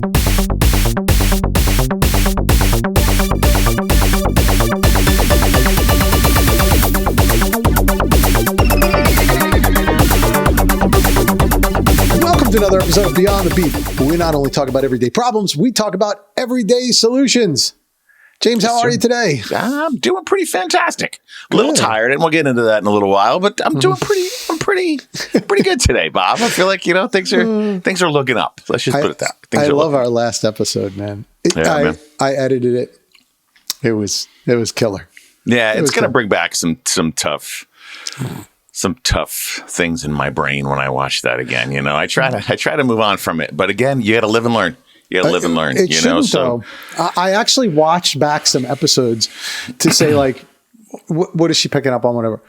Another episode of Beyond the Beat. We not only talk about everyday problems, we talk about everyday solutions. James, how are you today? I'm doing pretty fantastic. A little tired, and we'll get into that in a little while. But I'm doing pretty good today, Bob. I feel like things are looking up. Let's just put it that. I love our last episode, man. Man. I edited it. It was killer. Yeah, it's going to bring back some tough things in my brain when I watch that again. I try to move on from it, but again, you got to live and learn. You got to live and learn. So I actually watched back some episodes to say like, what is she picking up on? Whatever.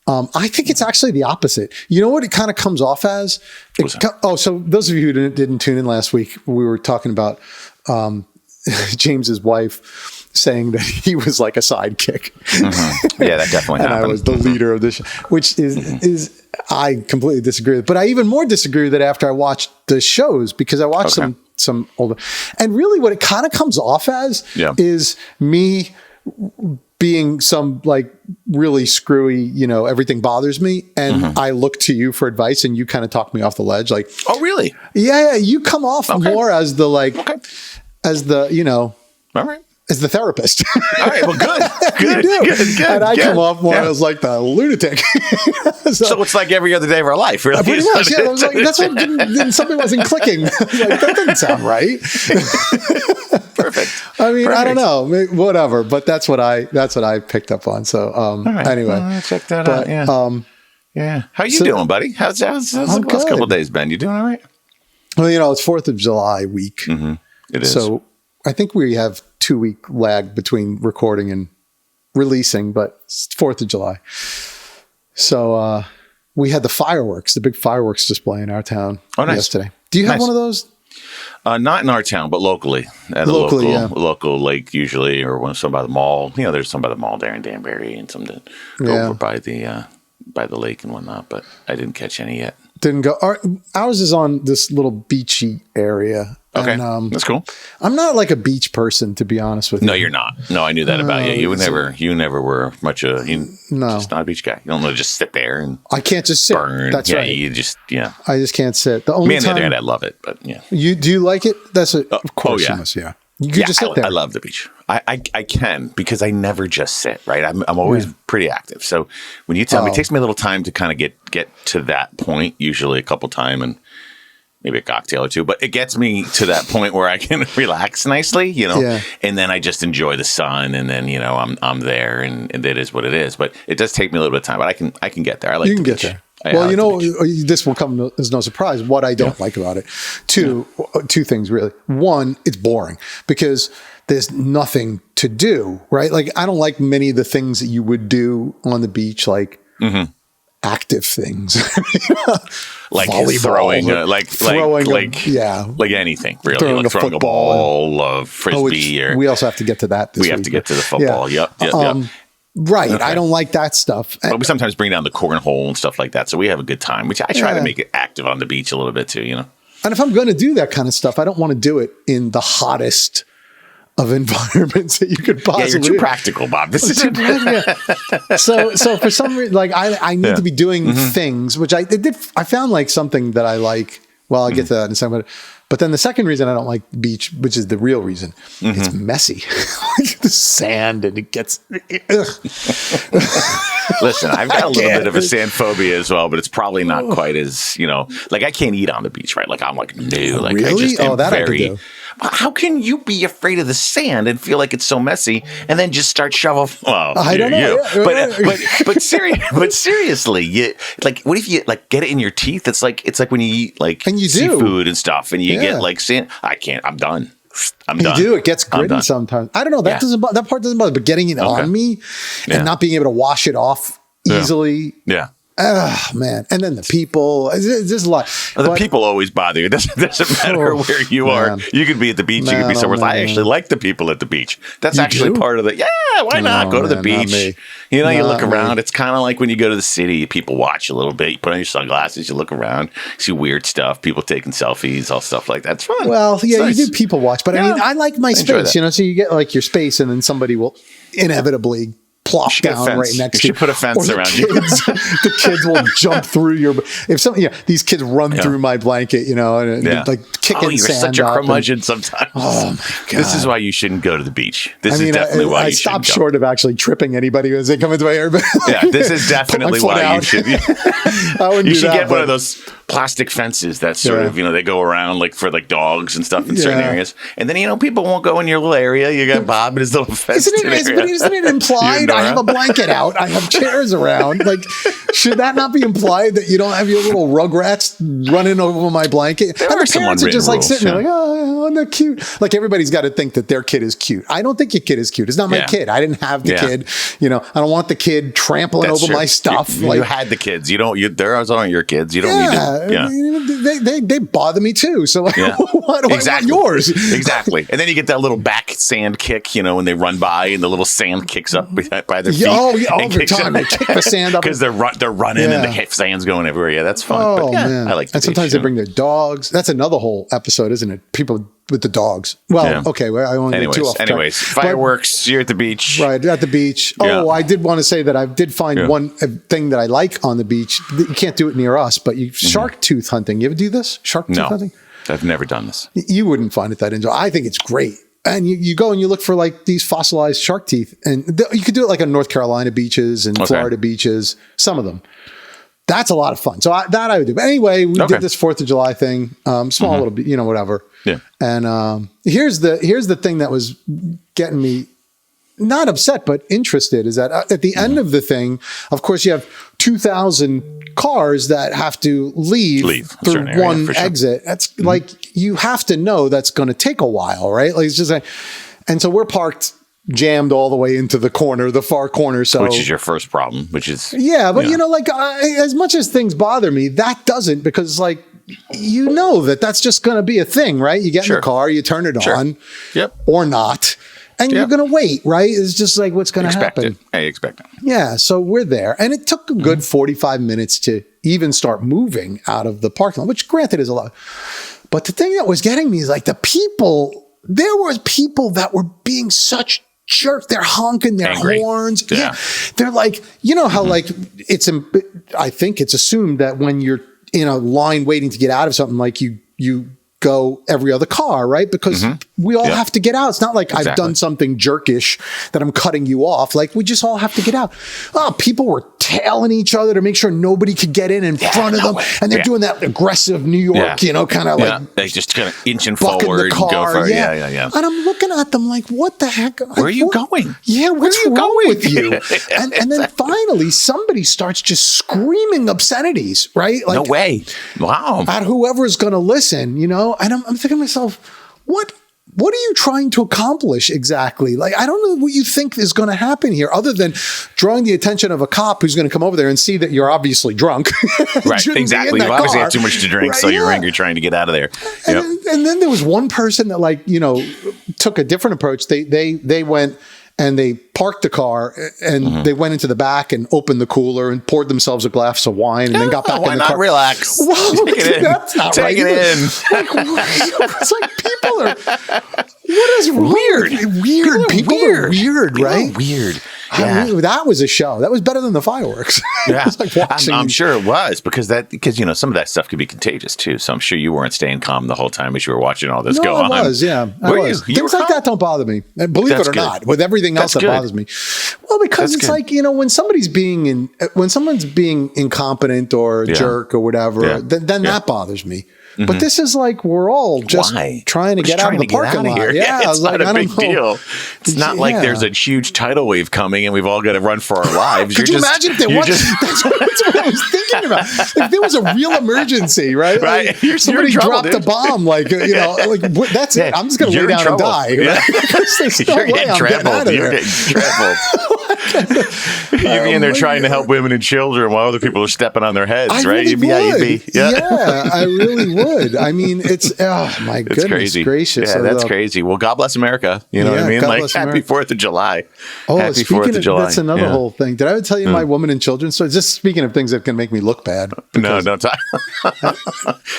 I think it's actually the opposite. You know what it kind of comes off as? So those of you who didn't tune in last week, we were talking about James's wife saying that he was like a sidekick. Mm-hmm. Yeah, that definitely happened. And I was the leader of this show, which is I completely disagree with. But I even more disagree with it after I watched the shows, because I watched some older. And really what it kind of comes off as is me being some like really screwy, everything bothers me. And I look to you for advice and you kind of talk me off the ledge. Like, oh, really? Yeah. You come off more as the all right. As the therapist. All right. Well, good. Good. And I come off more as like the lunatic. so it's like every other day of our life, really. Pretty much, yeah. I was like, that's what something wasn't clicking. Like, that doesn't sound right. Perfect. I mean, I don't know, whatever, but that's what I picked up on. So, anyway, well, check that out. Yeah. Yeah. How you doing, buddy? How's the last couple of days been? You doing all right? Well, it's 4th of July week. Mm-hmm. It is. So I think we have 2-week lag between recording and releasing, but it's 4th of July. So we had the big fireworks display in our town yesterday. Do you have one of those? Not in our town, but locally. At a local lake usually, or some by the mall. There's some by the mall there in Danbury and some that go over by the lake and whatnot, but I didn't catch any yet. Didn't go. Ours is on this little beachy area. Okay, and, that's cool. I'm not like a beach person, to be honest with you. No, you're not. No, I knew that about you. You never were much just not a beach guy. You don't know, just sit there and I can't just sit. Burn. That's right. I just can't sit. The only time, on the other hand, I love it, but yeah. Do you like it? Of course you must. Yeah. You could just sit there. I love the beach. I can, because I never just sit, right? I'm always pretty active. So when you tell me, it takes me a little time to kind of get to that point, usually a couple times and maybe a cocktail or two, but it gets me to that point where I can relax nicely, and then I just enjoy the sun, and then, I'm there, and it is what it is. But it does take me a little bit of time, but I can get there. I like the beach. Get there. Well, this will come as no surprise. What I don't like about it, two things really. One, it's boring because there's nothing to do, right? Like, I don't like many of the things that you would do on the beach, like active things, like volleyball, throwing, like anything really, throwing like throwing a ball of frisbee. We also have to get to that. We have to get to the football. Yep. Right. Okay. I don't like that stuff. But we sometimes bring down the cornhole and stuff like that. So we have a good time, which I try to make it active on the beach a little bit too, And if I'm going to do that kind of stuff, I don't want to do it in the hottest of environments that you could possibly. Yeah, you're too practical, Bob. This is So for some reason, like I need to be doing things, which I found like something that I like. Well, I'll get to that in a second. But then the second reason I don't like the beach, which is the real reason, it's messy. Like the sand, and it gets. Listen, I've got a little bit of a sand phobia as well, but it's probably not quite as, like I can't eat on the beach, right? Like I'm like, no, like really? I just am that very. I could do. How can you be afraid of the sand and feel like it's so messy and then just start shovel? Well, I don't know. But seriously, like, what if you like get it in your teeth? It's like when you eat like seafood and stuff, and you get like sand. I can't. I'm done. You do. It gets gritty sometimes. I don't know. That part doesn't bother. But getting it on me and not being able to wash it off easily. Yeah. Oh, man. And then the people. There's a lot. Well, the people always bother you. It doesn't matter where you are. You could be at the beach. You could be somewhere else. I actually like the people at the beach. That's actually part of the, why not? Go to the beach. You know, you look around. It's kind of like when you go to the city, people watch a little bit. You put on your sunglasses, you look around, see weird stuff, people taking selfies, all stuff like that. It's fun. Well, yeah, nice. You do people watch. But I mean, I like my space, you know, so you get like your space and then somebody will inevitably plop down right next to you. You should put a fence around you. The kids will jump through your. If some, these kids run through my blanket, you know, and like kicking you're sand. Such a curmudgeon sometimes. Oh my God! This is why you shouldn't go to the beach. This is definitely why you shouldn't. I stopped short of actually tripping anybody as they come into my area. This is definitely why you should. You should get one of those plastic fences that sort of, they go around like for like dogs and stuff in certain areas. And then, people won't go in your little area. You got Bob and his little fence. Isn't it implied I have a blanket out? I have chairs around. Like, should that not be implied that you don't have your little rugrats running over my blanket? There and are the parents are just like sitting there like, oh, they're cute. Like everybody's got to think that their kid is cute. I don't think your kid is cute. It's not my kid. I didn't have the kid. I don't want the kid trampling over my stuff. You had the kids. Those aren't your kids. You don't need to. They bother me too. So why do I want yours? Exactly. And then you get that little back sand kick, when they run by and the little sand kicks up by their feet. All the time. They kick the sand up. Because they're running and the sand's going everywhere. Yeah, that's fun. Oh, man. I like and sometimes they bring their dogs. That's another whole episode, isn't it? People with the dogs. Well, okay. Well, I only get two off. Anyways, fireworks. You're at the beach. Right, at the beach. Oh, I did want to say that I did find one thing that I like on the beach. You can't do it near us, but shark tooth hunting. You ever do this? Shark tooth hunting? I've never done this. You wouldn't find it that enjoyable. I think it's great. And you go and you look for like these fossilized shark teeth. And you could do it like on North Carolina beaches and Florida beaches, some of them. That's a lot of fun. So that I would do. But anyway, we did this 4th of July thing, small little bit, whatever. Yeah. And here's the thing that was getting me not upset, but interested is that at the end of the thing, of course, you have 2,000 cars that have to leave through one exit. That's like, you have to know that's going to take a while, right? Like, it's just like, and so we're parked jammed all the way into the far corner. So, which is your first problem, which is, but as much as things bother me, that doesn't, because like, that's just going to be a thing, right? You get in the car, you turn it on, or not, and you're going to wait, right? It's just like what's going to happen. I expect it. Yeah, so we're there, and it took a good 45 minutes to even start moving out of the parking lot, which granted is a lot. But the thing that was getting me is like there was people that were being such jerks. They're honking their horns. Yeah. They're like, how like I think it's assumed that when you're in a line waiting to get out of something, like you go every other car, right? Because we all have to get out. It's not like I've done something jerkish that I'm cutting you off. Like, we just all have to get out. Oh, people were tailing each other to make sure nobody could get in front of them. And they're doing that aggressive New York, kind of like. They just kind of inching forward the car. And go for it. Yeah. And I'm looking at them like, what the heck? Where are you going? Yeah, what's wrong with you? And then finally, somebody starts just screaming obscenities, right? Like, no way. Wow. At whoever's going to listen, And I'm thinking to myself, what are you trying to accomplish exactly? Like, I don't know what you think is going to happen here, other than drawing the attention of a cop who's going to come over there and see that you're obviously drunk. Right, exactly. You obviously had too much to drink, so you're angry trying to get out of there. And then there was one person that took a different approach. They went and they parked the car and they went into the back and opened the cooler and poured themselves a glass of wine and then got back in the car. Relax? Well, take it in. That's not take right. Take it in. It's like people are. What is weird? People are weird, right? Weird. Yeah. That was a show. That was better than the fireworks. Yeah, I'm sure it was because some of that stuff could be contagious too. So I'm sure you weren't staying calm the whole time as you were watching all this go on. I was. Things like that don't bother me. And believe it or not, with everything else that bothers me. Well, because it's like when somebody's being incompetent or a jerk or whatever, then that bothers me. But this is like we're all just trying to get out of the parking lot. Yeah, it's not a big deal. It's not like there's a huge tidal wave coming and we've all got to run for our lives. Could you imagine if there was? That's what I was thinking about. If there was a real emergency, right? Right. Like, somebody dropped a bomb, that's it. I'm just going to lay down and die. Yeah. Because there's no way I'm getting out of there. You're getting trampled. You'd be in there trying to help women and children while other people are stepping on their heads, I right? really would. Yeah, I really would. I mean, it's my it's goodness crazy. gracious. Yeah, that's crazy. Well, God bless America. You know what I mean? God Like, bless happy America. 4th of July. Oh, Happy speaking 4th of July. that's another whole thing. Did I ever tell you my woman and children story? Just speaking of things that can make me look bad. No, don't talk.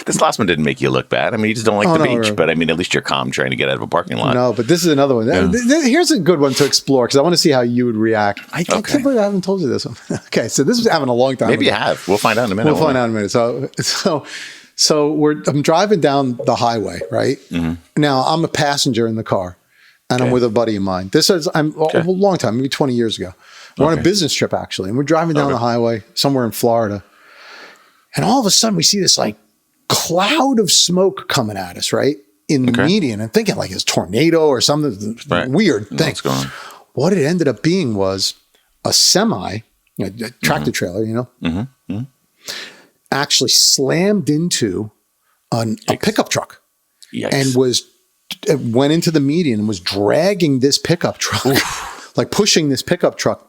This last one didn't make you look bad. I mean, you just don't like the beach, but I mean, at least you're calm trying to get out of a parking lot. No, but this is another one. Here's a good one to explore because I want to see how you would react. I can't believe I haven't told you this one. Okay, so this was happening a long time Maybe ago. you have. We'll find out in a minute. So I'm driving down the highway, right? Mm-hmm. Now I'm a passenger in the car, and I'm with a buddy of mine. This is a long time, maybe 20 years ago. We're on a business trip actually, and we're driving down the highway somewhere in Florida, and all of a sudden we see this like cloud of smoke coming at us, right? In the median, and thinking like it's a tornado or something weird thing. What's going on? What it ended up being was a semi, a tractor trailer, actually slammed into a pickup truck. Yikes. And went into the median and was dragging this pickup truck, like pushing this pickup truck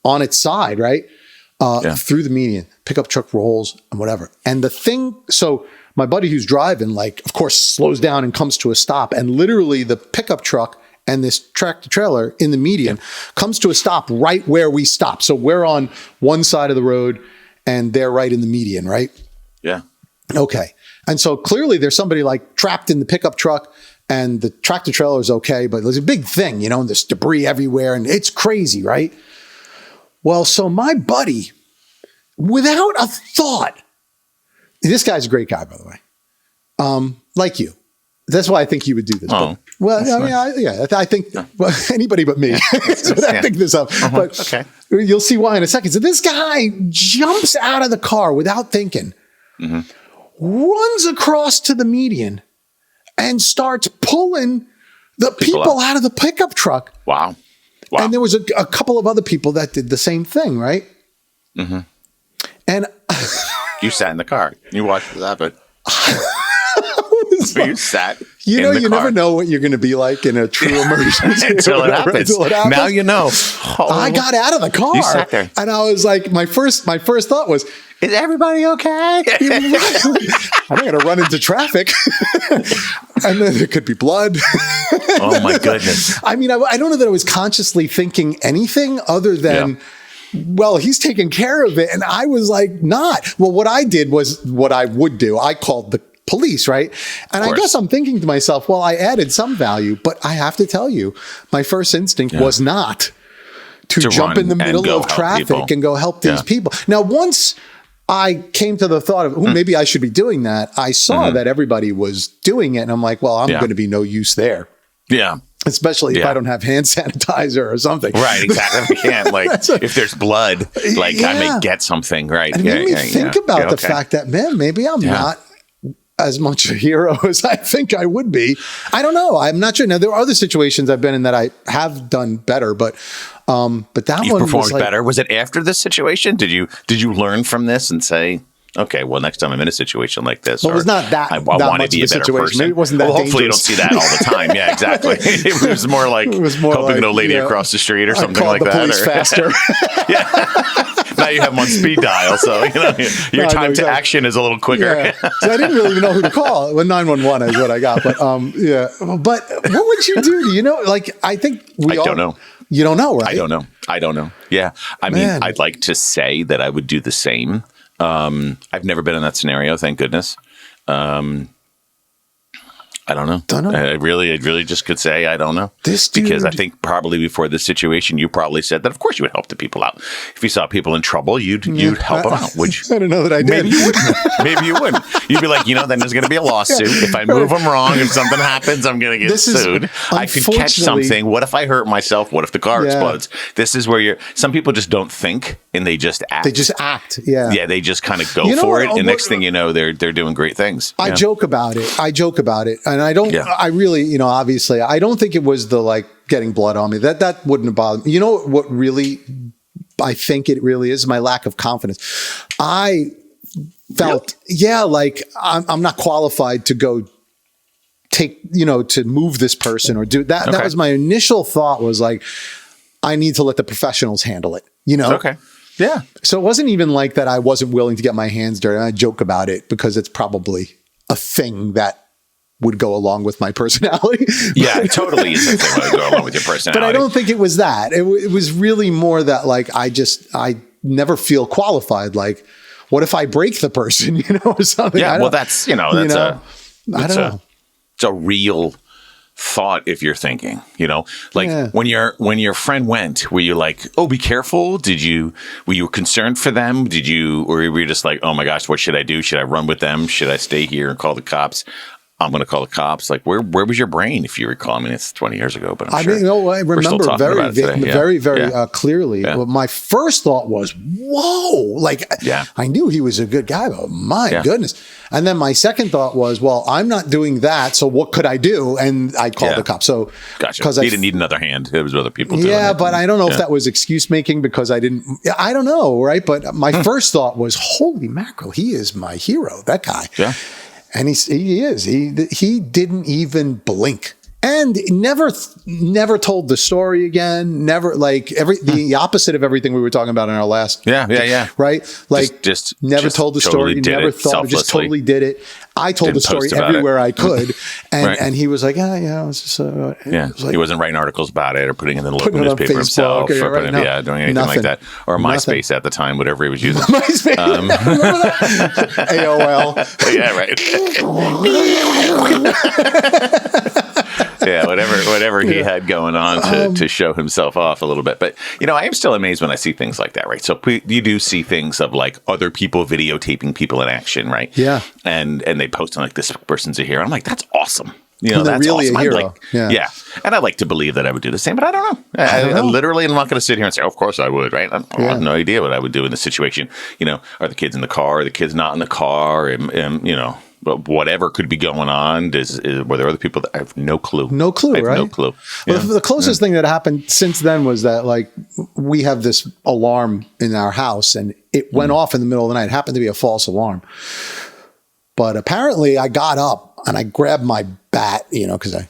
on its side, right? Through the median. Pickup truck rolls and whatever. And the thing, so my buddy who's driving, like, of course, slows down and comes to a stop. And literally the pickup truck and this tractor trailer in the median comes to a stop right where we stop. So we're on one side of the road and they're right in the median, right? Yeah. Okay. And so clearly there's somebody like trapped in the pickup truck and the tractor trailer is okay, but there's a big thing, and there's debris everywhere and it's crazy, right? Well, so my buddy, without a thought, this guy's a great guy, by the way. Like you. That's why I think you would do this. Oh, well, I think anybody but me. So I picked this up. But you'll see why in a second. So this guy jumps out of the car without thinking, runs across to the median, and starts pulling the people out of the pickup truck. Wow. And there was a couple of other people that did the same thing, right? Mm-hmm. And you sat in the car. You watched this happen. You sat. You never know what you're going to be like in a true emergency until it happens. Now you know. I got out of the car. You sat there, and I was like, my first thought was, "Is everybody okay?" I'm not going to run into traffic, and then there could be blood. Oh my goodness! I mean, I don't know that I was consciously thinking anything other than. Well, he's taking care of it. And I was like, not. Well, what I did was what I would do. I called the police, right? And I guess I'm thinking to myself, well, I added some value, but I have to tell you, my first instinct was not to jump in the middle of traffic and go help these people. Now, once I came to the thought of, maybe I should be doing that, I saw that everybody was doing it. And I'm like, well, I'm going to be no use there. Yeah. Especially if I don't have hand sanitizer or something. Right, exactly. I can't, if there's blood, I may get something, right? And it made me think about the fact that, man, maybe I'm not as much a hero as I think I would be. I don't know. I'm not sure. Now, there are other situations I've been in that I have done better, but that you one performed was better. Was it after this situation? Did you learn from this and say, okay, well, next time I'm in a situation like this, well, it was not that. I want to be a better person. Maybe it wasn't that. Well, hopefully, you don't see that all the time. Yeah, exactly. It was more like helping an old lady across the street or something like that. I called the police faster. Now you have them on speed dial, so your time to action is a little quicker. Yeah. So I didn't really even know who to call. Well, 911 is what I got. But But what would you do? Do you know? I think I don't know. You don't know, right? I don't know. Yeah, I mean, I'd like to say that I would do the same. I've never been in that scenario, thank goodness. I don't know. I really just could say I don't know. Because I think probably before this situation, you probably said that of course you would help the people out. If you saw people in trouble, you'd help them out, would you? I don't know that I did. Maybe you wouldn't. You'd be like, then there's going to be a lawsuit. If I move them wrong, if something happens, I'm going to get sued. I could catch something. What if I hurt myself? What if the car explodes? This is where some people just don't think and they just act. They just act. Yeah. Yeah. They just kind of go for it. And next thing you know, they're doing great things. I joke about it. And I don't, I really, obviously, I don't think it was the getting blood on me. That wouldn't have bothered me. You know what really, I think it really is my lack of confidence. I felt, I'm not qualified to go take, to move this person or do that. Okay. That was my initial thought was I need to let the professionals handle it, you know? Okay. Yeah. So it wasn't even like that I wasn't willing to get my hands dirty. I joke about it because it's probably a thing that would go along with my personality. Yeah, it totally is a thing that would go along with your personality. But I don't think it was that. It was really more that like, I never feel qualified. Like, what if I break the person, you know, or something? Yeah, well, that's, I don't know. It's a real thought if you're thinking, like when your friend went, were you like, oh, be careful? Were you concerned for them? Or were you just like, oh my gosh, what should I do? Should I run with them? Should I stay here and call the cops? I'm going to call the cops. Like, where was your brain, if you recall? I mean, it's 20 years ago, but I remember very clearly. Yeah. Well, my first thought was, whoa, like, I knew he was a good guy, but my goodness. And then my second thought was, well, I'm not doing that, so what could I do? And I called the cops. So, gotcha. He didn't need another hand. It was other people doing it. Yeah, but I don't know if that was excuse making because I don't know, right? But my first thought was, holy mackerel, he is my hero, that guy. Yeah. And he is. He didn't even blink, and never told the story again. Never, like, the opposite of everything we were talking about in our last. Yeah. Right. Like, just never told the story. Never thought. Just totally did it. I told the story everywhere I could, and he was like, yeah. It was just, like, he wasn't writing articles about it or putting it in the local newspaper himself, or doing anything like that, or MySpace at the time, whatever he was using. MySpace, AOL. Yeah, right. Yeah, whatever he had going on to show himself off a little bit. But, I am still amazed when I see things like that, right? So you do see things of like other people videotaping people in action, right? Yeah. And they post on like, this person's a hero. I'm like, that's awesome. That's really awesome. a hero. Like, yeah. And I like to believe that I would do the same, but I don't know. I literally am not going to sit here and say, oh, of course I would, right? I have no idea what I would do in this situation. Are the kids in the car? Are the kids not in the car? But whatever could be going on, were there other people that I have no clue? No clue, right? No clue. Well, the closest thing that happened since then was that, like, we have this alarm in our house, and it went off in the middle of the night. It happened to be a false alarm. But apparently I got up and I grabbed my bat, because I'm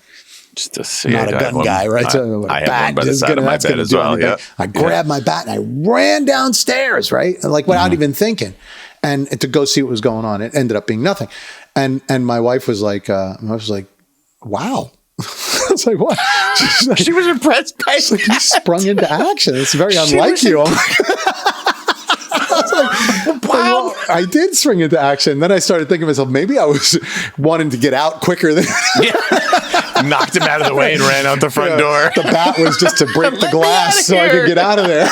not a gun guy, right? So I have one by the side of my bed as well. Yeah. I grabbed my bat and I ran downstairs, right? Like, without even thinking, and to go see what was going on. It ended up being nothing. And my wife was like, wow. I was like, what? Like, she was impressed by it. Like, you sprung into action. It's very unlike you. I was like, wow. Well, I did spring into action. Then I started thinking to myself, maybe I was wanting to get out quicker than. Knocked him out of the way and ran out the front door. The bat was just to break the glass so I could get out of there.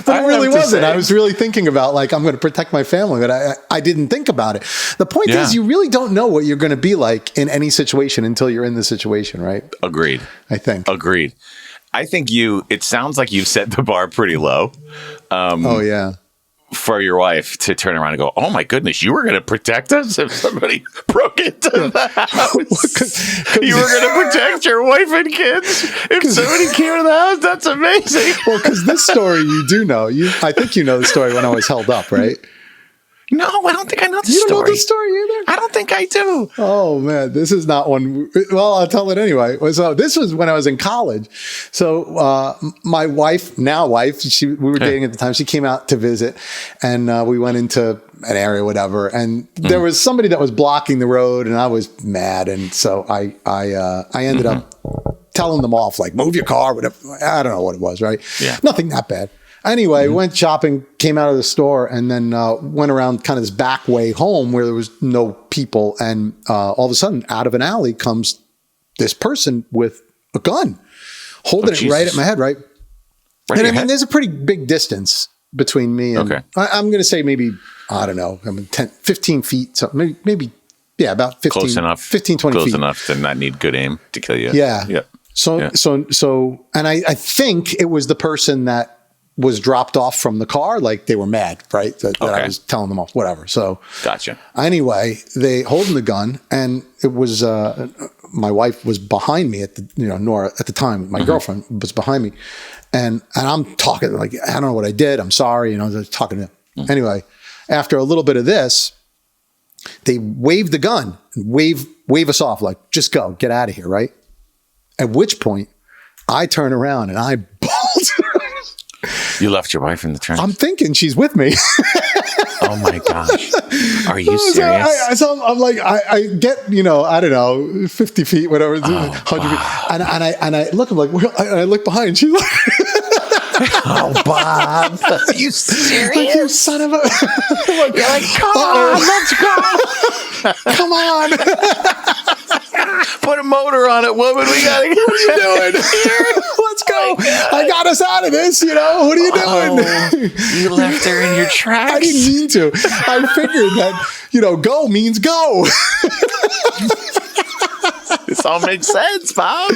But it really wasn't. I was really thinking about, like, I'm going to protect my family, but I didn't think about it. The point is, you really don't know what you're going to be like in any situation until you're in the situation, right? Agreed. I think. Agreed. I think it sounds like you've set the bar pretty low. For your wife to turn around and go, oh my goodness, you were going to protect us if somebody broke into the house. You were going to protect your wife and kids if somebody came to the house. That's amazing. Well, because this story you do know. I think you know the story when I was held up, right? No, I don't think I know the story. You don't know the story either? I don't think I do. Oh, man. This is not one. Well, I'll tell it anyway. So this was when I was in college. So my wife, we were dating at the time. She came out to visit, and we went into an area, whatever. And there was somebody that was blocking the road, and I was mad. And so I ended up telling them off, like, move your car, whatever. I don't know what it was, right? Yeah. Nothing that bad. Anyway, went shopping, came out of the store, and then went around kind of this back way home where there was no people. And all of a sudden, out of an alley comes this person with a gun, holding it right at my head, right? And I mean, there's a pretty big distance between me and I'm going to say maybe, I don't know, 15 feet, so maybe about 15, close enough, 15, 20 close feet. Close enough to not need good aim to kill you. Yeah. Yeah. So, and I think it was the person that was dropped off from the car, like they were mad, right? That I was telling them off, whatever. So, gotcha. Anyway, they holding the gun, and it was my wife was behind me at the Nora at the time. My girlfriend was behind me, and I'm talking like, I don't know what I did. I'm sorry, I was talking to them. Anyway, after a little bit of this, they wave the gun and wave us off, like, just go, get out of here, right? At which point, I turn around and I bolt. You left your wife in the trench? I'm thinking she's with me. Oh my gosh. Are you serious? So I'm like, I get, I don't know, 50 feet, whatever, 100 feet. And I look, I'm like, I look behind. She's like, oh, Bob. Are you serious? Like, you son of a. You're like, come on, let's go. Come on. Put a motor on it, woman. We got to get. What are you doing? Let's go. I got us out of this, What are you doing? You left her in your tracks. I didn't mean to. I figured that, go means go. This all makes sense, Bob.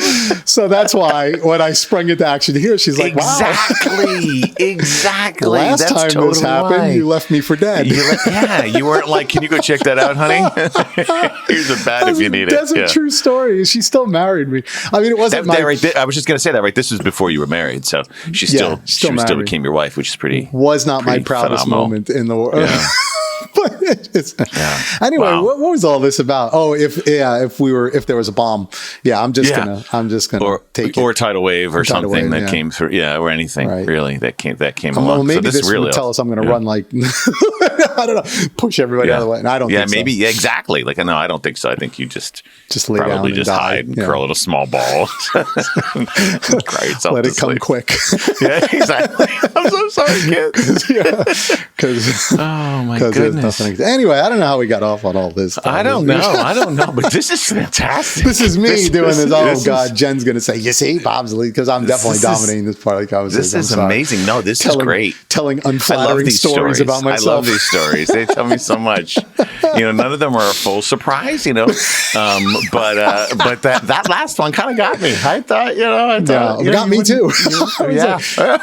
So that's why when I sprung into action here, she's like, exactly, wow. Exactly. Last that's time totally this happened, you left me for dead. You weren't like, can you go check that out, honey? Here's a bat if you need it. That's a true story. She still married me. I mean, it wasn't I was just going to say that, right? This was before you were married. So she still became your wife, which is pretty. Was not my proudest moment in the world. Yeah. But anyway, wow. What was all this about? Oh, if there was a bomb, I'm just gonna take it. Or a tidal wave or something that came through, or anything really that came along. Well, maybe so this really would tell us I'm going to run like I don't know, push everybody out of the way. And I don't. think maybe so. Exactly. Like no, I don't think so. I think you just lay probably down just hide and curl it a small ball. Let it come quick. Yeah, exactly. I'm so sorry, kid. Because oh my goodness. Anyway, I don't know how we got off on all this. I don't know, but this is fantastic. This is me doing this. Oh God, Jen's going to say, you see, Bob's lead, because I'm definitely dominating this part of the conversation. This is amazing. No, this is great. Telling unflattering stories about myself. I love these stories. They tell me so much. None of them are a full surprise, but that last one kind of got me. I thought, it got me too.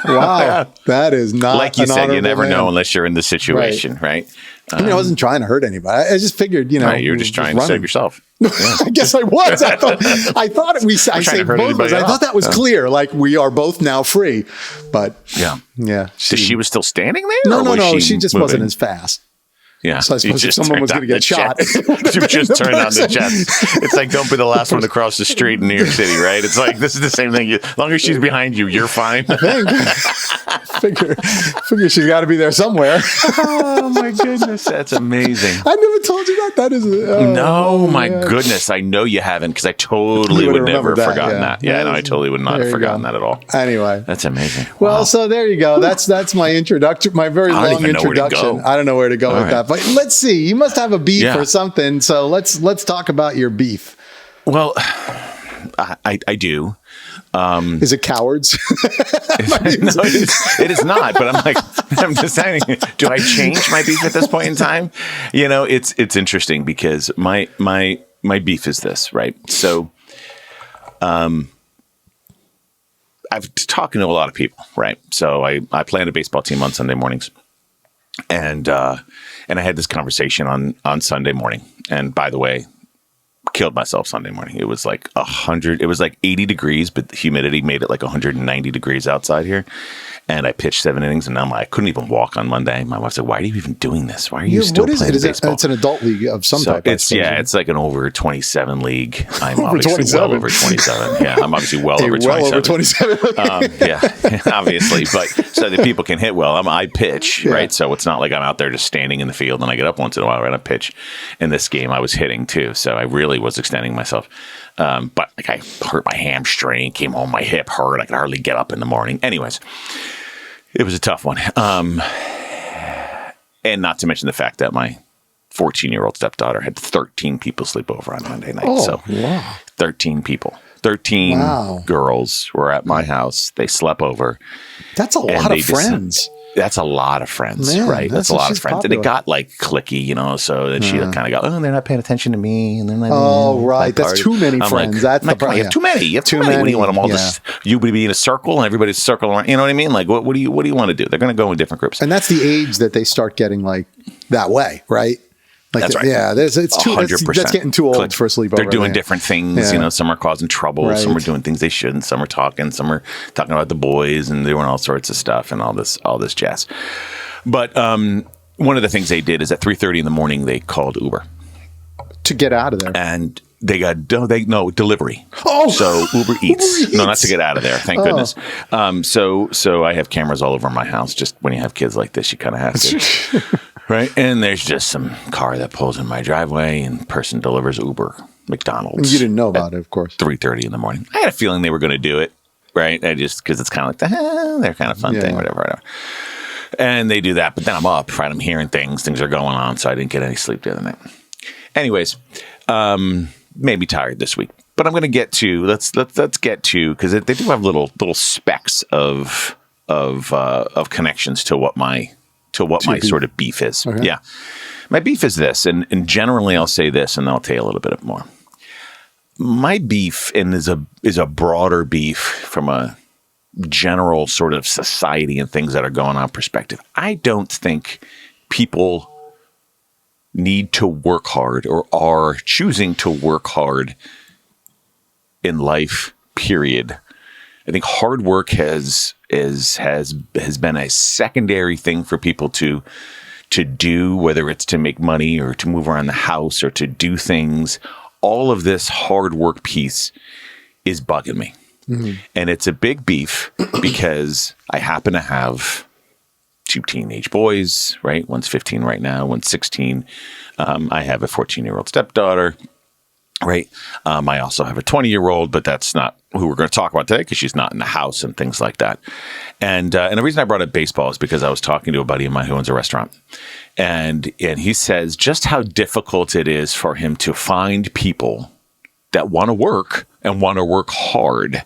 Wow. That is not like you said, you never know unless you're in the situation, right? I wasn't trying to hurt anybody. I just figured, right, you're just trying to save yourself. Yeah. I guess I was. I thought I saved both of us. I thought that was clear. Like we are both now free. But yeah. She was still standing there? No. She just wasn't as fast. Yeah. So I suppose if someone was going to get shot. You just turned on the jets. It's like, don't be the last one to cross the street in New York City, right? It's like, this is the same thing. As long as she's behind you, you're fine. I think. Figure she's got to be there somewhere. Oh, my goodness. That's amazing. I never told you that. That is. My goodness. I know you haven't, because I totally would never have forgotten that. Yeah, no, I totally would not have forgotten that at all. Anyway. That's amazing. Well, so there you go. That's my introduction, my very long introduction. I don't know where to go with that. But let's see. You must have a beef or something. So let's talk about your beef. Well, I do. Is it cowards? No, it is not. But I'm just saying, do I change my beef at this point in time? It's interesting because my beef is this, right? So, I've talking to a lot of people, right? So I play on a baseball team on Sunday mornings, and I had this conversation on Sunday morning. And by the way, killed myself Sunday morning. It was like 100. It was like 80 degrees, but the humidity made it like 190 degrees outside here. And I pitched 7 innings, and I couldn't even walk on Monday. My wife said, "Why are you even doing this? Why are you still playing baseball?" It's an adult league of some type. It's like an over 27 league. I'm obviously well over 27. Yeah, I'm obviously well over 27. Well over 27. Obviously. But so that people can hit well. I pitch, right? So it's not like I'm out there just standing in the field and I get up once in a while, right? I pitch. In this game, I was hitting too, so I really was extending myself. But I hurt my hamstring, came home, my hip hurt. I could hardly get up in the morning. Anyways, it was a tough one. And not to mention the fact that my 14-year-old stepdaughter had 13 people sleep over on Monday night. Oh, wow. 13 people. 13 girls were at my house. They slept over. That's a lot of friends. That's a lot of friends, right? That's a lot of friends. Popular. And it got like clicky, so then she kind of got, they're not paying attention to me. And then right. That's too many friends. That's the problem. You have too many. You have too many. What do you want them all to, you would be in a circle and everybody's circling around? You know what I mean? Like, what do you want to do? They're going to go in different groups. And that's the age that they start getting like that way, right? Like that's right. Yeah, it's 100%. That's getting too old for a sleepover. They're doing different things. Some are causing trouble. Right. Some are doing things they shouldn't. Some are talking. Some are talking about the boys and doing all sorts of stuff and all this jazz. But one of the things they did is at 3:30 in the morning they called Uber to get out of there. And delivery. Oh, so Uber Eats. Uber Eats. No, not to get out of there. Thank goodness. So I have cameras all over my house. Just when you have kids like this, you kind of have to, right? And there's just some car that pulls in my driveway, and person delivers Uber McDonald's. You didn't know about it, of course. 3:30 in the morning. I had a feeling they were going to do it, right? I just because it's kind of like they're kind of fun thing, whatever. And they do that, but then I'm up, right? I'm hearing things are going on, so I didn't get any sleep the other night. Anyways, maybe tired this week, but I'm going to get to let's get to because they do have little specks of connections to what my sort of beef is. Okay. Yeah, my beef is this, and generally I'll say this, and then I'll tell you a little bit more. My beef is a broader beef from a general sort of society and things that are going on perspective. I don't think people need to work hard or are choosing to work hard in life, period. I think hard work has been a secondary thing for people to do, whether it's to make money or to move around the house or to do things. All of this hard work piece is bugging me. Mm-hmm. And it's a big beef because I happen to have 2 teenage boys, right? One's 15 right now, one's 16. I have a 14-year-old stepdaughter, right? I also have a 20-year-old, but that's not who we're going to talk about today because she's not in the house and things like that. And the reason I brought up baseball is because I was talking to a buddy of mine who owns a restaurant. And he says just how difficult it is for him to find people that want to work and want to work hard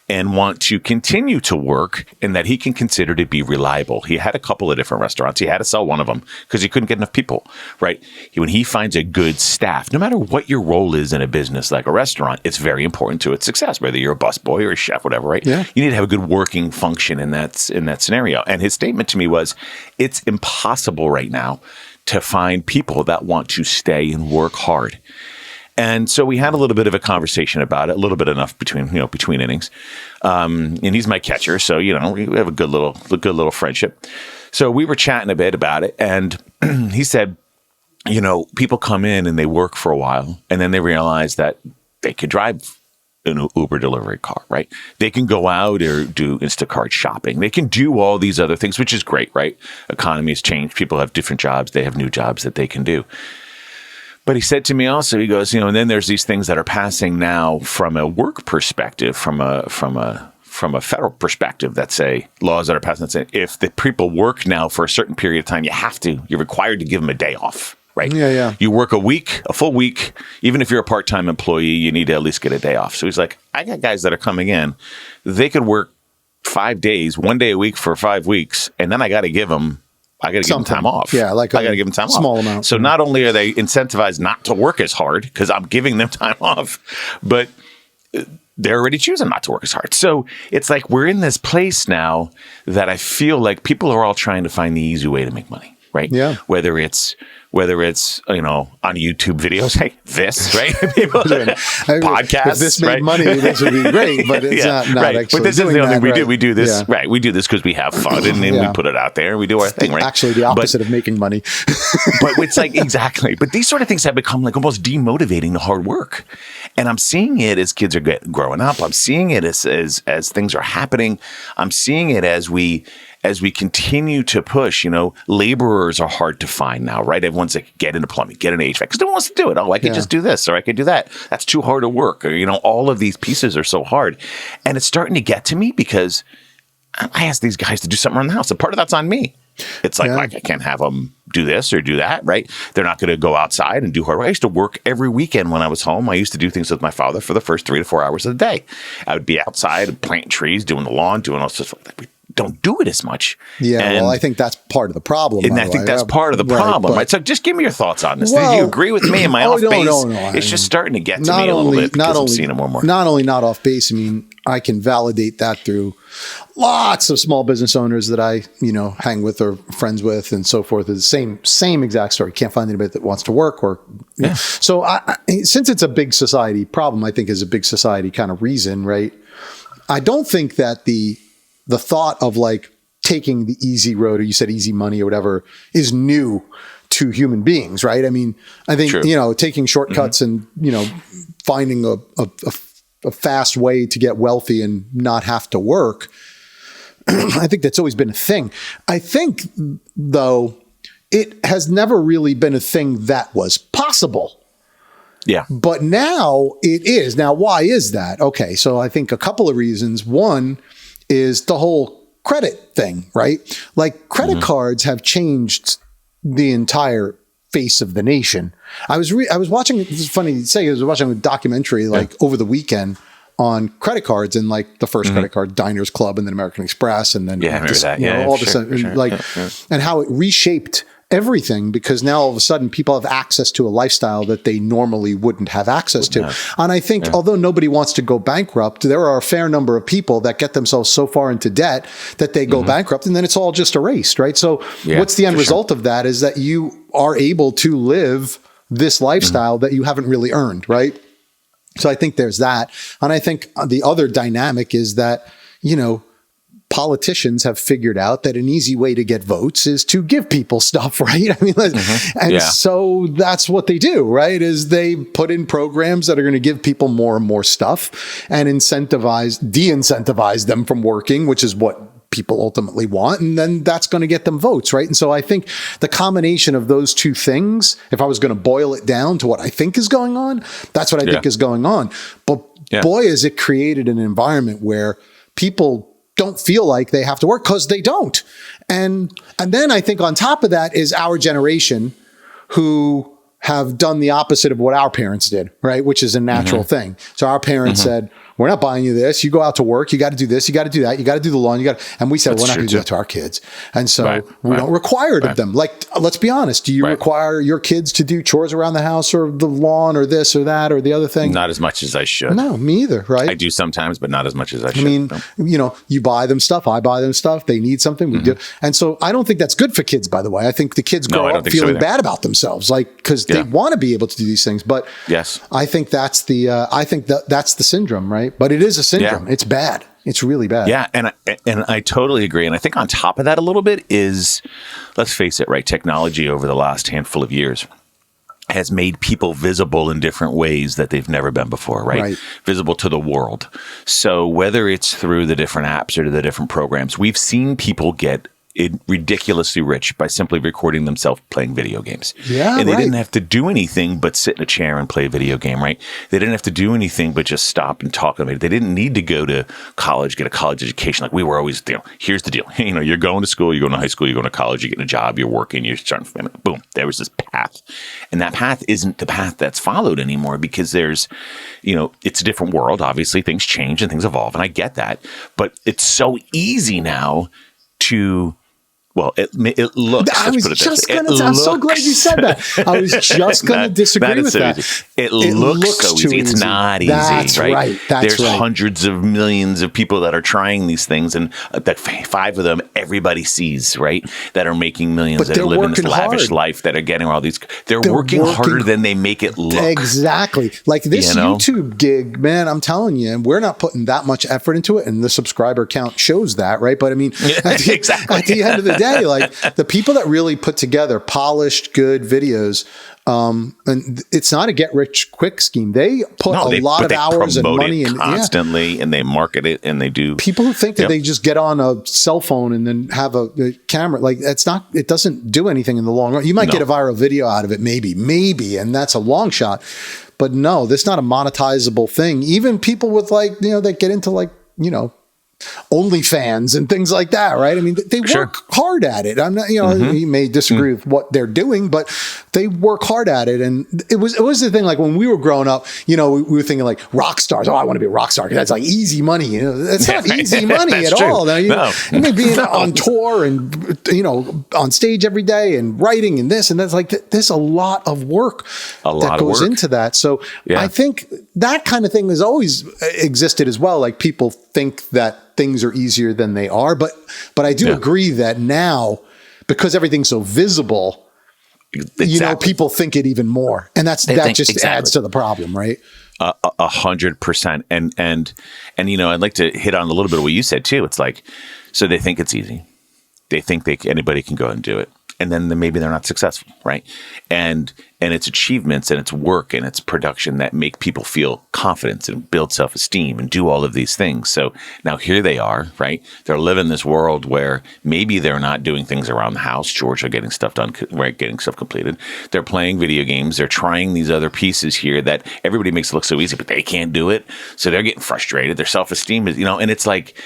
and want to continue to work and that he can consider to be reliable. He had a couple of different restaurants. He had to sell one of them because he couldn't get enough people, right? When he finds a good staff, no matter what your role is in a business like a restaurant, it's very important to its success, whether you're a busboy or a chef, whatever, right? Yeah. You need to have a good working function in that scenario. And his statement to me was, it's impossible right now to find people that want to stay and work hard. And so we had a little bit of a conversation about it, a little bit enough between innings. And he's my catcher, so we have a good little friendship. So we were chatting a bit about it, and he said, people come in and they work for a while, and then they realize that they could drive an Uber delivery car, right? They can go out or do Instacart shopping. They can do all these other things, which is great, right? Economy has changed. People have different jobs. They have new jobs that they can do. But he said to me also, he goes, and then there's these things that are passing now from a work perspective, from a federal perspective that say laws that are passing that say if the people work now for a certain period of time, you're required to give them a day off, right? Yeah. You work a full week, even if you're a part-time employee, you need to at least get a day off. So he's like, I got guys that are coming in, they could work 5 days, 1 day a week for 5 weeks, and then I got to give them time off. Yeah, I got to give them time off. Small amount. So not only are they incentivized not to work as hard because I'm giving them time off, but they're already choosing not to work as hard. So it's like we're in this place now that I feel like people are all trying to find the easy way to make money, right? Yeah. Whether it's on YouTube videos like this, right? People, podcasts. If this made right? money, this would be great, but it's not right. actually. But this isn't the only thing we do. We do this, right? We do this because we have fun and we put it out there and we do our thing, right? Actually, the opposite of making money. But it's like, exactly. But these sort of things have become like almost demotivating to hard work. And I'm seeing it as kids are growing up. I'm seeing it as things are happening. I'm seeing it as we continue to push, laborers are hard to find now, right? Everyone's like, get into plumbing, get into HVAC, because no one wants to do it. Oh, I could just do this, or I could do that. That's too hard to work. Or, all of these pieces are so hard. And it's starting to get to me because I asked these guys to do something around the house. And part of that's on me. It's like I can't have them do this or do that, right? They're not going to go outside and do hard work. I used to work every weekend when I was home. I used to do things with my father for the first 3 to 4 hours of the day. I would be outside planting trees, doing the lawn, doing all stuff like that. Don't do it as much. Yeah, well, I think that's part of the problem. And I think that's part of the problem, right? So just give me your thoughts on this. Well, do you agree with me? Am I off base? No. It's just starting to get to me a little bit because I'm seeing it more and more. Not only not off base, I mean, I can validate that through lots of small business owners that I, hang with or friends with and so forth. It's the same exact story. Can't find anybody that wants to work or, So since it's a big society problem, I think is a big society kind of reason, right? I don't think that the thought of like taking the easy road, or you said easy money or whatever, is new two human beings, right? I mean, I think, True. Taking shortcuts and, finding a fast way to get wealthy and not have to work, I think that's always been a thing. I think, though, it has never really been a thing that was possible. Yeah. But now it is. Now, why is that? Okay, so I think a couple of reasons. One is the whole credit thing, right? Like credit cards have changed the entire face of the nation. I was watching, it's funny to say, I was watching a documentary over the weekend on credit cards, and like the first credit card, Diners Club, and then American Express, and then and how it reshaped everything, because now all of a sudden people have access to a lifestyle that they normally wouldn't have access to. And I think although nobody wants to go bankrupt, there are a fair number of people that get themselves so far into debt that they go bankrupt, and then it's all just erased, right? So what's the end result of that is that you are able to live this lifestyle that you haven't really earned, right? So I think there's that. And I think the other dynamic is that, politicians have figured out that an easy way to get votes is to give people stuff, right? I mean, so that's what they do, right? Is they put in programs that are going to give people more and more stuff and de-incentivize them from working, which is what people ultimately want. And then that's going to get them votes, right? And so I think the combination of those two things, if I was going to boil it down to what I think is going on, that's what I think is going on. But boy, has it created an environment where people don't feel like they have to work, because they don't. And then I think on top of that is our generation who have done the opposite of what our parents did, right? Which is a natural thing. So our parents said, we're not buying you this. You go out to work. You got to do this. You got to do that. You got to do the lawn. And we said, we're not going to do that to our kids. And so we don't require it of them. Like, let's be honest. Do you require your kids to do chores around the house or the lawn or this or that or the other thing? Not as much as I should. No, me either, right? I do sometimes, but not as much as I should. I mean, you buy them stuff. I buy them stuff. They need something. We do. And so I don't think that's good for kids, by the way. I think the kids grow up feeling bad about themselves, like, because they want to be able to do these things. But I think that's that's the syndrome, right? But it is a syndrome. It's bad. It's really bad. Yeah, and I totally agree. And I think on top of that a little bit is, let's face it, right? Technology over the last handful of years has made people visible in different ways that they've never been before, right? Visible to the world. So whether it's through the different apps or the different programs, we've seen people get ridiculously rich by simply recording themselves playing video games. And they didn't have to do anything but sit in a chair and play a video game, right? They didn't have to do anything but just stop and talk about it. They didn't need to go to college, get a college education. Like we were always, here's the deal. You're going to school, you're going to high school, you're going to college, you're getting a job, you're working, you're starting, boom, there was this path. And that path isn't the path that's followed anymore, because there's, it's a different world. Obviously, things change and things evolve, and I get that. But it's so easy now to... Well, it looks. I was just going to. I'm so glad you said that. I was just going to disagree with that. It looks so easy. It's not easy. That's right. There's hundreds of millions of people that are trying these things, and that 5 of them everybody sees, right? That are making millions, that are living this lavish life, that are getting all these. They're working harder than they make it look. Exactly. Like this YouTube gig, man. I'm telling you, we're not putting that much effort into it, and the subscriber count shows that, right? But I mean, at the end of the day, like the people that really put together polished, good videos, and it's not a get rich quick scheme. They put a lot of hours and money in constantly, and they market it, and they do. People who think that they just get on a cell phone and then have a camera, like it's not. It doesn't do anything in the long run. You might get a viral video out of it, maybe, and that's a long shot. But no, this is not a monetizable thing. Even people with that get into OnlyFans and things like that, right? I mean, they work hard at it. I'm not, you may disagree with what they're doing, but they work hard at it. And it was the thing, like when we were growing up, we were thinking like rock stars. Oh, I want to be a rock star, because that's like easy money. It's not easy money at all. Now, you may be on tour and on stage every day and writing and this and that's, like there's a lot of work that goes into that. So I think that kind of thing has always existed as well. Like people think that things are easier than they are, but I do agree that now, because everything's so visible, people think it even more, and that just adds to the problem, right? 100%. And I'd like to hit on a little bit of what you said too. It's like, so they think it's easy. They think anybody can go and do it. and then maybe they're not successful, right? And it's achievements and it's work and it's production that make people feel confidence and build self-esteem and do all of these things. So now here they are, right? They're living this world where maybe they're not doing things around the house. Chores are getting stuff done, right? Getting stuff completed. They're playing video games. They're trying these other pieces here that everybody makes it look so easy, but they can't do it. So they're getting frustrated. Their self-esteem is, and it's like,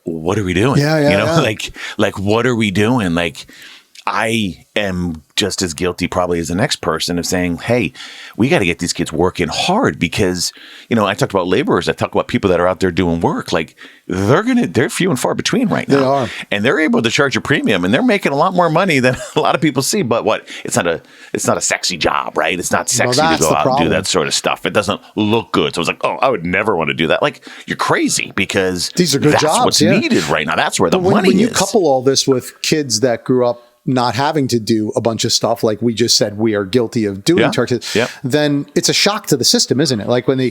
what are we doing? Like, what are we doing? Like, I am just as guilty probably as the next person of saying, hey, we got to get these kids working hard because, I talked about laborers. I talk about people that are out there doing work. Like they're few and far between right now. They are. And they're able to charge a premium and they're making a lot more money than a lot of people see. But it's not a sexy job, right? It's not sexy to go out and do that sort of stuff. It doesn't look good. So it's like, oh, I would never want to do that. Like you're crazy because these are good jobs. That's what's needed right now. That's where the money is. When you couple all this with kids that grew up not having to do a bunch of stuff like we just said we are guilty of doing to our kids, then it's a shock to the system, isn't it? Like when they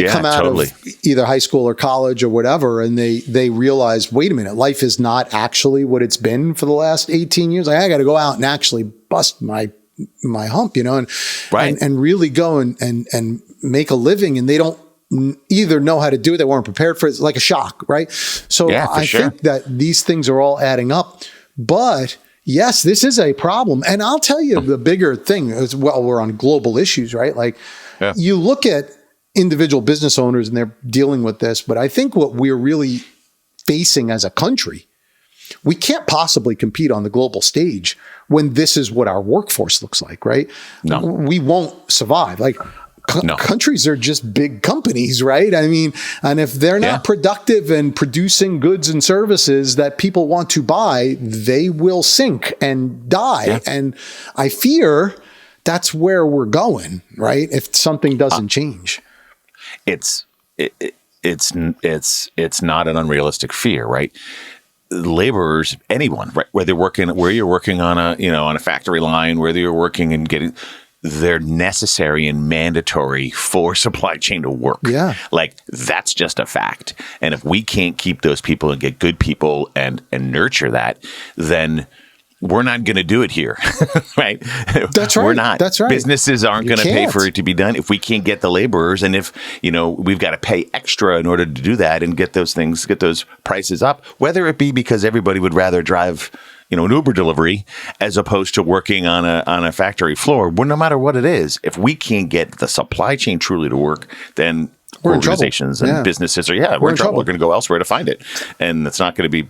come out of either high school or college or whatever, and they realize, wait a minute, life is not actually what it's been for the last 18 years. Like I got to go out and actually bust my hump, and really go and make a living, and they don't either know how to do it, they weren't prepared for it. It's like a shock, right? So I think that these things are all adding up, but yes, this is a problem. And I'll tell you the bigger thing is, we're on global issues, right? Like you look at individual business owners and they're dealing with this, but I think what we're really facing as a country, we can't possibly compete on the global stage when this is what our workforce looks like, right? No. We won't survive. Like countries are just big companies, right? I mean, and if they're not productive and producing goods and services that people want to buy, they will sink and die. Yeah. And I fear that's where we're going, right? If something doesn't change. It's not an unrealistic fear, right? Laborers, anyone, right? Where you're working on a factory line, whether you're working and getting, they're necessary and mandatory for supply chain to work. Yeah. Like that's just a fact. And if we can't keep those people and get good people and nurture that, then we're not going to do it here. Right. That's right. We're not. That's right. Businesses aren't going to pay for it to be done if we can't get the laborers. And if, we've got to pay extra in order to do that and get those prices up, whether it be because everybody would rather drive an Uber delivery as opposed to working on a factory floor. Well, no matter what it is, if we can't get the supply chain truly to work, then organizations and businesses we're in trouble. We're going to go elsewhere to find it. And it's not going to be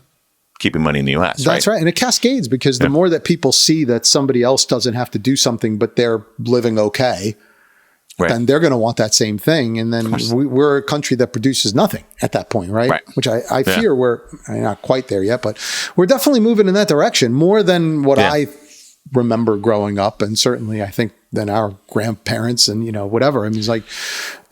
keeping money in the U.S. That's right. And it cascades because the more that people see that somebody else doesn't have to do something, but they're living okay, then they're going to want that same thing. And then we're a country that produces nothing at that point, right? Which I fear we're not quite there yet, but we're definitely moving in that direction more than what I remember growing up. And certainly I think than our grandparents and, whatever. I mean, it's like,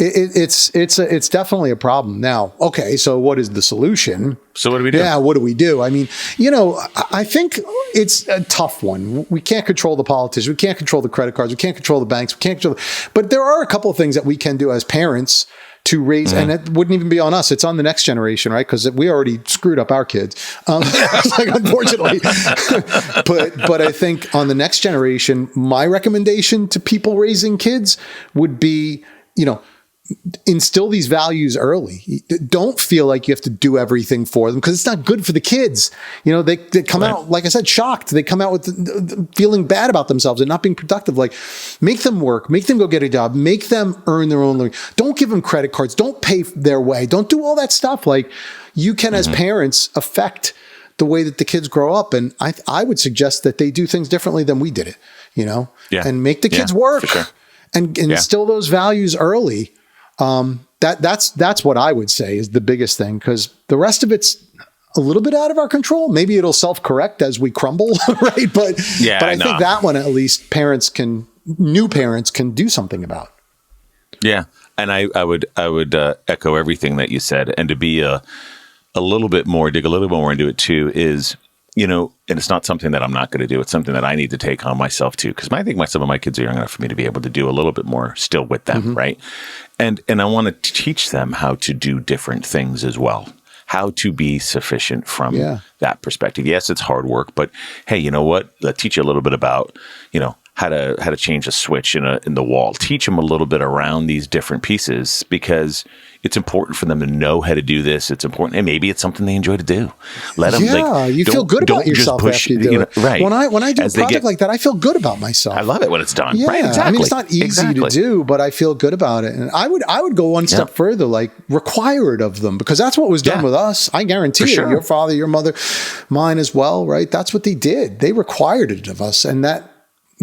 it's definitely a problem now. Okay. So what is the solution? So what do we do? Yeah. What do we do? I mean, I think it's a tough one. We can't control the politicians. We can't control the credit cards. We can't control the banks. We can't control, but there are a couple of things that we can do as parents to raise, and it wouldn't even be on us. It's on the next generation, right? Because we already screwed up our kids, unfortunately. but I think on the next generation, my recommendation to people raising kids would be, instill these values early. Don't feel like you have to do everything for them because it's not good for the kids. They come out, like I said, shocked. They come out with feeling bad about themselves and not being productive. Like make them work, make them go get a job, make them earn their own living. Don't give them credit cards. Don't pay their way. Don't do all that stuff. Like you can, as parents, affect the way that the kids grow up. And I would suggest that they do things differently than we did it, and make the kids work and instill those values early. That's what I would say is the biggest thing, because the rest of it's a little bit out of our control. Maybe it'll self-correct as we crumble, right? But I think that one, at least new parents can do something about. Yeah. And I would echo everything that you said. And to be dig a little bit more into it too is, and it's not something that I'm not going to do. It's something that I need to take on myself too. Because I think some of my kids are young enough for me to be able to do a little bit more still with them. Right. And I want to teach them how to do different things as well. how to be sufficient from that perspective. Yes, it's hard work, but hey, you know what? They'll teach you a little bit about, how to change a switch in the wall. Teach them a little bit around these different pieces, because it's important for them to know how to do this. It's important, and maybe it's something they enjoy to do. Let them. You feel good about yourself after you do it. Right. When I do a project like that, I feel good about myself. I love it when it's done. Yeah. Right. Exactly. I mean, it's not easy to do, but I feel good about it. And I would go one step further, like require it of them, because that's what was done with us. I guarantee you, your father, your mother, mine as well. Right. That's what they did. They required it of us, and that.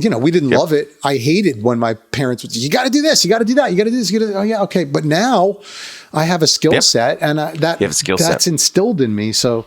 We didn't love it. I hated when my parents would say, you got to do this, you got to do that, you got to do this, you got to. Oh yeah, okay. But now I have a skill set, and that's instilled in me. So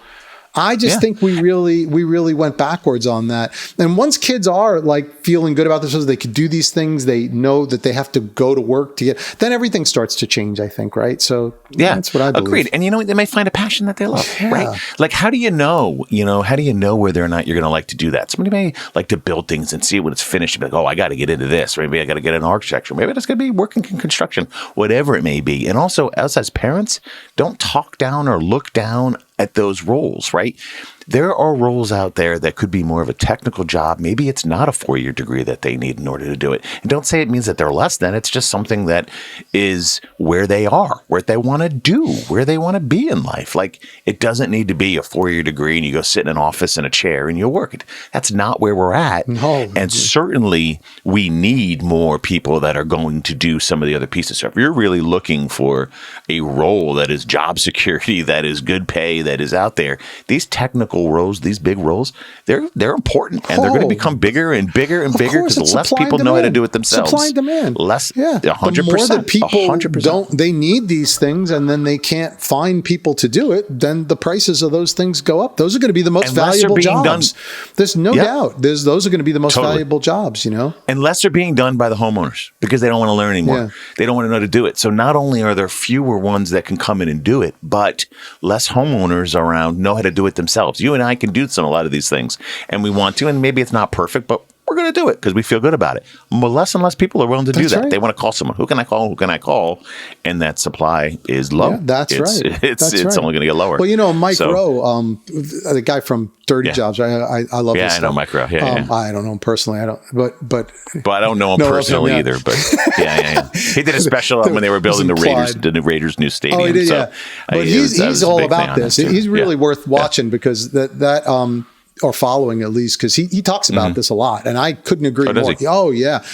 I just think we really went backwards on that. And once kids are like feeling good about themselves, they could do these things, they know that they have to go to work to get, then everything starts to change, I think, right? So that's what I believe. Agreed. And they may find a passion that they love, right? Like, how do you know whether or not you're going to like to do that? Somebody may like to build things and see it when it's finished and be like, oh, I got to get into this. Maybe I got to get into architecture. Maybe it's going to be working in construction, whatever it may be. And also, us as parents, don't talk down or look down at those roles, right? There are roles out there that could be more of a technical job. Maybe it's not a 4-year degree that they need in order to do it. And don't say it means that they're less than. It's just something that is where they are, where they want to do, where they want to be in life. Like, it doesn't need to be a 4-year degree and you go sit in an office in a chair and you work it. That's not where we're at. No. And certainly we need more people that are going to do some of the other pieces. So if you're really looking for a role that is job security, that is good pay, that is out there, these technical roles, these big roles, they're important, and they're going to become bigger and bigger and bigger, because the less people know how to do it themselves. Supply and demand. 100%. The more that people 100%. They need these things, and then they can't find people to do it, then the prices of those things go up. Those are going to be the most valuable jobs. There's no doubt. Those are going to be the most valuable jobs, Unless they're being done by the homeowners, because they don't want to learn anymore. Yeah. They don't want to know how to do it. So not only are there fewer ones that can come in and do it, but less homeowners around know how to do it themselves. You and I can do a lot of these things, and we want to, and maybe it's not perfect, but we're going to do it because we feel good about it. But less and less people are willing to do that. Right. They want to call someone. Who can I call? Who can I call? And that supply is low. Yeah, It's only going to get lower. Well, Mike Rowe, the guy from Dirty Jobs, I love his stuff. Yeah, I know Mike Rowe. Yeah. I don't know him personally. I don't, but I don't know him personally either. But yeah. He did a special when they were building the Raiders' new stadium. Oh, he did, yeah. But he's all about this. He's really worth watching because that or following at least, because he talks about this a lot, and I couldn't agree more. Oh yeah,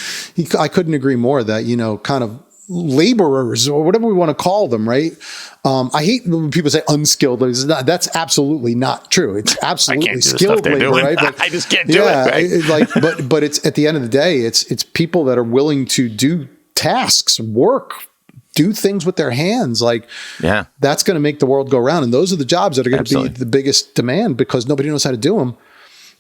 I couldn't agree more that kind of laborers or whatever we want to call them, right? I hate when people say unskilled. That's absolutely not true. It's absolutely skilled labor, right? But I just can't do it. Right? But it's at the end of the day, it's people that are willing to do tasks, work, do things with their hands. That's going to make the world go round. And those are the jobs that are going to be the biggest demand because nobody knows how to do them.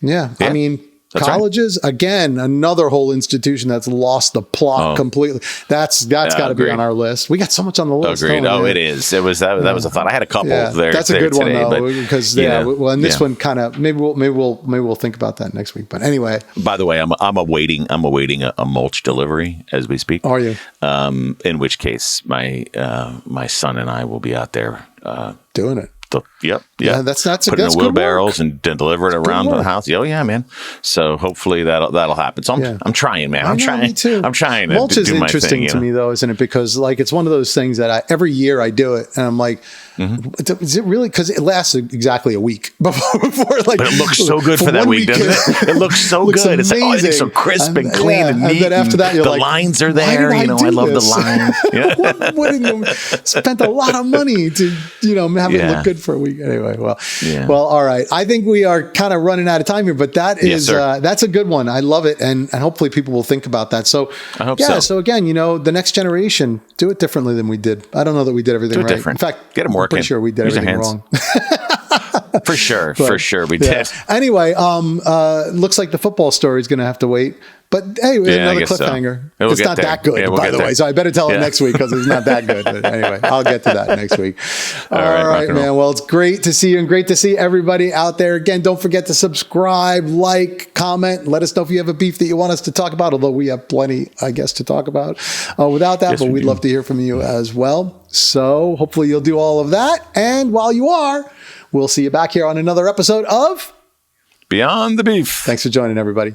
Yeah. I mean, colleges, again, another whole institution that's lost the plot completely. That's got to be on our list. We got so much on the list. Agreed. It is. That was a thought. I had a couple there. That's a good today, one though, because and this one kind of maybe we'll think about that next week. But anyway, by the way, I'm awaiting a mulch delivery as we speak. Are you? In which case, my son and I will be out there doing it. Yeah, that's put in the wheelbarrows and deliver it around the house. Oh yeah, man. So hopefully that'll happen. So I'm trying, man. I'm trying. Me too. I'm trying. Mulch to is do interesting to me though, isn't it? Because it's one of those things that every year I do it, and I'm like, is it really? Because it lasts exactly a week before. But it looks so good for that week, doesn't it? It looks so good. It's it's so crisp and clean and neat. And then after that, you're the lines are there. I love the lines. Spent a lot of money to have it look good for a week. Anyway, well, all right. I think we are kind of running out of time here, but that is that's a good one. I love it, and hopefully people will think about that. So I hope so. So again, the next generation do it differently than we did. I don't know that we did everything right. Different. In fact, get them working. I'm pretty sure we did everything wrong. For sure. We did. Anyway, looks like the football story is going to have to wait. But hey, another cliffhanger. So. It's not that good, by the way. So I better tell it next week because it's not that good. But anyway, I'll get to that next week. All right, man. Well, it's great to see you and great to see everybody out there. Again, don't forget to subscribe, like, comment. Let us know if you have a beef that you want us to talk about, although we have plenty, I guess, to talk about without that. But we'd love to hear from you as well. So hopefully you'll do all of that. And while you are, we'll see you back here on another episode of Beyond the Beef. Thanks for joining, everybody.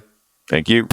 Thank you.